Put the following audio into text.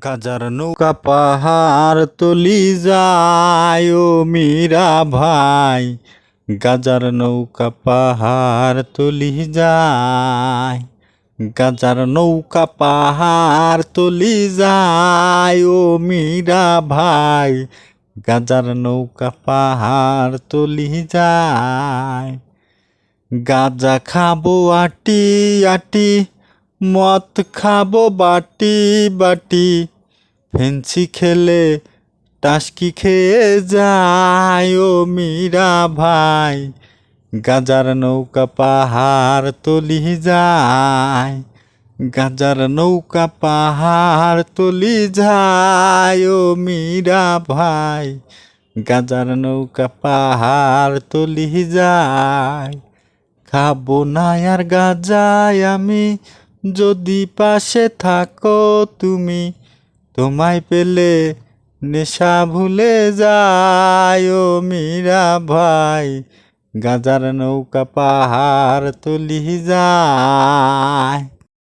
গাজার নৌকা পাহাড় তলি যায় ও মীরা ভাই। গাজার নৌকা পাহাড় তলি যায়। গাজার নৌকা পাহাড় তলি যায় ও মীরা ভাই। গাজার নৌকা পাহাড় তলি যায়। গাজা খাবো আটি আটি, মদ খাবো বাটি বাটি, ফেন্সি খেলে টাসকি খেয়ে যায় ও মীরা ভাই। গাজার নৌকা পাহাড় তলি যায়। গাজার নৌকা পাহাড় তলি যায় ও মীরা ভাই। গাজার নৌকা পাহাড় তলি যায়। খাবো না আর গাজায় আমি, যদি পাশে থাকো তুমি। তোমায় পেলে নেশা ভুলে যায় ও মীরা ভাই। গাজার নৌকা পাহাড় তলি যায়।